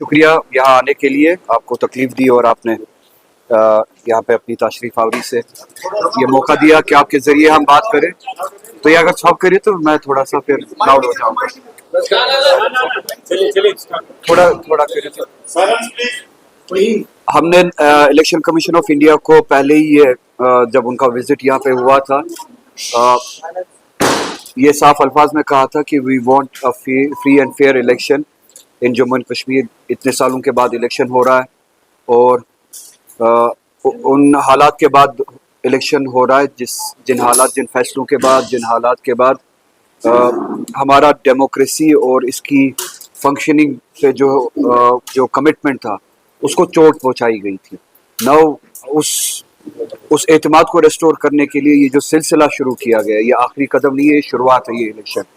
شکریہ یہاں آنے کے لیے، آپ کو تکلیف دی اور آپ نے یہاں پہ اپنی تشریف آوری سے یہ موقع دیا کہ آپ کے ذریعے ہم بات کریں. تو یہ اگر سب کرے تو میں تھوڑا سا پھر لاؤڈ ہو جاؤں گا. تھوڑا تھوڑا کرے تو ہم نے الیکشن کمیشن آف انڈیا کو پہلے ہی جب ان کا وزٹ یہاں پہ ہوا تھا یہ صاف الفاظ میں کہا تھا کہ we want free and fair election in Jammu and Kashmir. اتنے سالوں کے بعد الیکشن ہو رہا ہے اور ان حالات کے بعد الیکشن ہو رہا ہے جن حالات، جن فیصلوں کے بعد، جن حالات کے بعد ہمارا ڈیموکریسی اور اس کی فنکشننگ سے جو کمٹمنٹ تھا اس کو چوٹ پہنچائی گئی تھی. نو اس اعتماد کو ریسٹور کرنے کے لیے یہ جو سلسلہ شروع کیا گیا، یہ آخری قدم نہیں ہے، یہ شروعات ہے. یہ الیکشن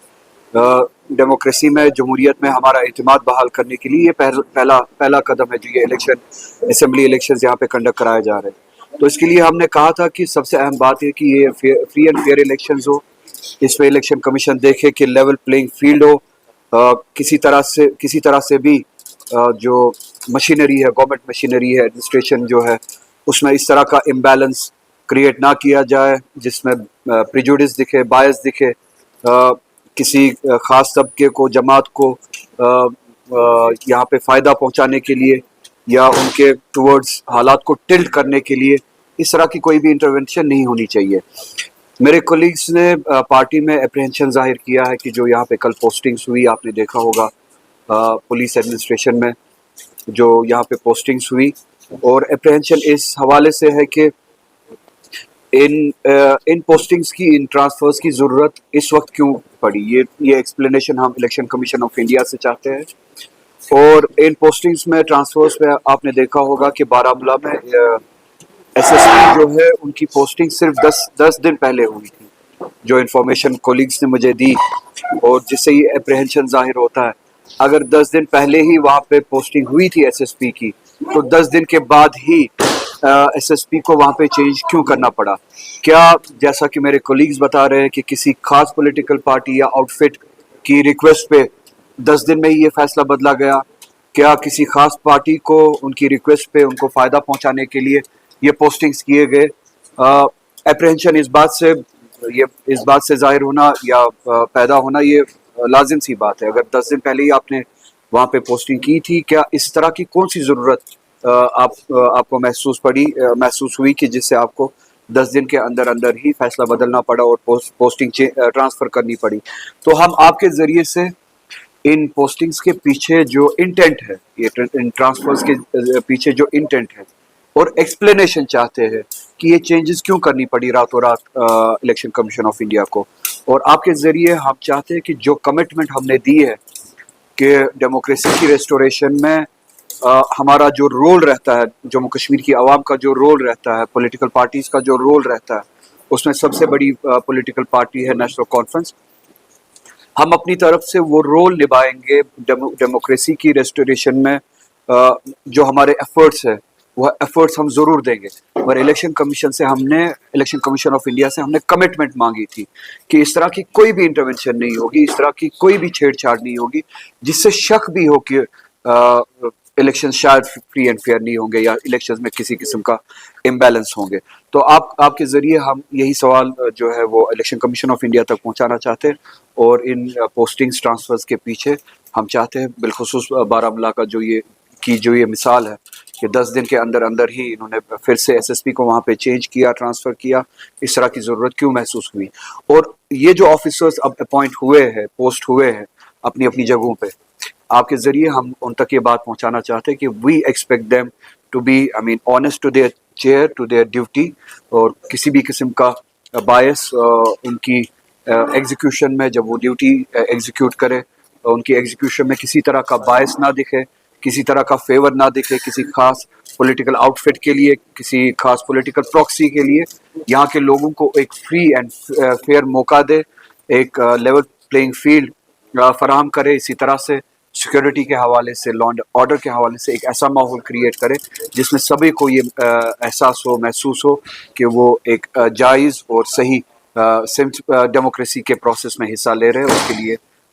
ڈیموکریسی میں، جمہوریت میں ہمارا اعتماد بحال کرنے کے لیے یہ پہلا قدم ہے جو یہ الیکشن، اسمبلی الیکشنز یہاں پہ کنڈکٹ کرائے جا رہے ہیں. تو اس کے لیے ہم نے کہا تھا کہ سب سے اہم بات ہے کہ یہ فری اینڈ فیئر الیکشنز ہو. اس میں الیکشن کمیشن دیکھے کہ لیول پلینگ فیلڈ ہو، کسی طرح سے بھی جو مشینری ہے، گورنمنٹ مشینری ہے، ایڈمنسٹریشن جو ہے، اس میں اس طرح کا امبیلنس کریٹ نہ کیا جائے جس میں پریجوڈس دکھے، بائس دکھے، کسی خاص طبقے کو، جماعت کو یہاں پہ فائدہ پہنچانے کے لیے یا ان کے ٹورڈز حالات کو ٹلٹ کرنے کے لیے اس طرح کی کوئی بھی انٹرونشن نہیں ہونی چاہیے. میرے کولیگز نے پارٹی میں اپریہنشن ظاہر کیا ہے کہ جو یہاں پہ کل پوسٹنگز ہوئی، آپ نے دیکھا ہوگا پولیس ایڈمنسٹریشن میں جو یہاں پہ پوسٹنگز ہوئی، اور اپریہنشن اس حوالے سے ہے کہ ان پوسٹنگز کی، ان ٹرانسفرز کی ضرورت اس وقت کیوں پڑی. یہ ایکسپلینیشن ہم الیکشن کمیشن آف انڈیا سے چاہتے ہیں. اور ان پوسٹنگز میں، ٹرانسفرز میں آپ نے دیکھا ہوگا کہ بارہمولہ میں ایس ایس پی جو ہے ان کی پوسٹنگ صرف 10 دن پہلے ہوئی تھی، جو انفارمیشن کولیگز نے مجھے دی، اور جس سے یہ اپریہنشن ظاہر ہوتا ہے. اگر 10 دن پہلے ہی وہاں پہ پوسٹنگ ہوئی تھی ایس ایس پی کی، تو 10 دن کے بعد ہی ایس ایس پی کو وہاں پہ چینج کیوں کرنا پڑا؟ کیا جیسا کہ میرے کولیگز بتا رہے ہیں کہ کسی خاص پولیٹیکل پارٹی یا آؤٹ فٹ کی ریکویسٹ پہ 10 دن میں ہی یہ فیصلہ بدلا گیا؟ کیا کسی خاص پارٹی کو ان کی ریکویسٹ پہ ان کو فائدہ پہنچانے کے لیے یہ پوسٹنگز کیے گئے؟ اپریہنشن اس بات سے ظاہر ہونا یا پیدا ہونا یہ لازم سی بات ہے. اگر 10 دن پہلے ہی آپ نے وہاں پہ پوسٹنگ کی تھی، کیا اس طرح کی کون سی ضرورت آپ کو محسوس ہوئی کہ جس سے آپ کو 10 دن کے اندر ہی فیصلہ بدلنا پڑا اور پوسٹنگ ٹرانسفر کرنی پڑی؟ تو ہم آپ کے ذریعے سے ان پوسٹنگز کے پیچھے جو انٹینٹ ہے، ان ٹرانسفرز کے پیچھے جو انٹینٹ ہے اور ایکسپلینیشن چاہتے ہیں کہ یہ چینجز کیوں کرنی پڑی راتوں رات الیکشن کمیشن آف انڈیا کو. اور آپ کے ذریعے ہم چاہتے ہیں کہ جو کمٹمنٹ ہم نے دی ہے کہ ڈیموکریسی کی ریسٹوریشن میں ہمارا جو رول رہتا ہے، جموں کشمیر کی عوام کا جو رول رہتا ہے، پولیٹیکل پارٹیز کا جو رول رہتا ہے، اس میں سب سے بڑی پولیٹیکل پارٹی ہے نیشنل کانفرنس. ہم اپنی طرف سے وہ رول نبھائیں گے ڈیموکریسی کی ریسٹوریشن میں. جو ہمارے ایفرٹس ہیں وہ ایفرٹس ہم ضرور دیں گے. اور الیکشن کمیشن آف انڈیا سے ہم نے کمٹمنٹ مانگی تھی کہ اس طرح کی کوئی بھی انٹرونشن نہیں ہوگی، اس طرح کی کوئی بھی چھیڑ چھاڑ نہیں ہوگی جس سے شک بھی ہو کہ الیکشن شاید فری اینڈ فیئر نہیں ہوں گے یا الیکشن میں کسی قسم کا امبیلنس ہوں گے. تو آپ کے ذریعے ہم یہی سوال جو ہے وہ الیکشن کمیشن آف انڈیا تک پہنچانا چاہتے ہیں. اور ان پوسٹنگز ٹرانسفرز کے پیچھے ہم چاہتے ہیں، بالخصوص بارہمولہ کا جو یہ مثال ہے کہ 10 دن کے اندر ہی انہوں نے پھر سے ایس ایس پی کو وہاں پہ چینج کیا، ٹرانسفر کیا، اس طرح کی ضرورت کیوں محسوس ہوئی؟ اور یہ جو آفیسرز اب اپوائنٹ ہوئے ہیں، پوسٹ ہوئے ہیں اپنی جگہوں پہ، آپ کے ذریعے ہم ان تک یہ بات پہنچانا چاہتے ہیں کہ we expect them to be honest to their chair, to their duty, اور کسی بھی قسم کا بائس ان کی ایگزیکیوشن میں، جب وہ ڈیوٹی ایگزیکیوٹ کرے، ان کی ایگزیکیوشن میں کسی طرح کا بائس نہ دکھے، کسی طرح کا فیور نہ دکھے کسی خاص پولیٹیکل آؤٹ فٹ کے لیے، کسی خاص پولیٹیکل پراکسی کے لیے. یہاں کے لوگوں کو ایک فری اینڈ فیئر موقع دے، ایک لیول پلینگ فیلڈ فراہم کرے. اسی طرح سے سیکورٹی کے حوالے سے، لا اینڈ آرڈر کے حوالے سے ایک ایسا ماحول کریٹ کرے جس میں سبھی کو یہ احساس ہو، محسوس ہو کہ وہ ایک جائز اور صحیح ڈیموکریسی کے پروسیس میں حصہ لے رہے ہیں. اس کے لیے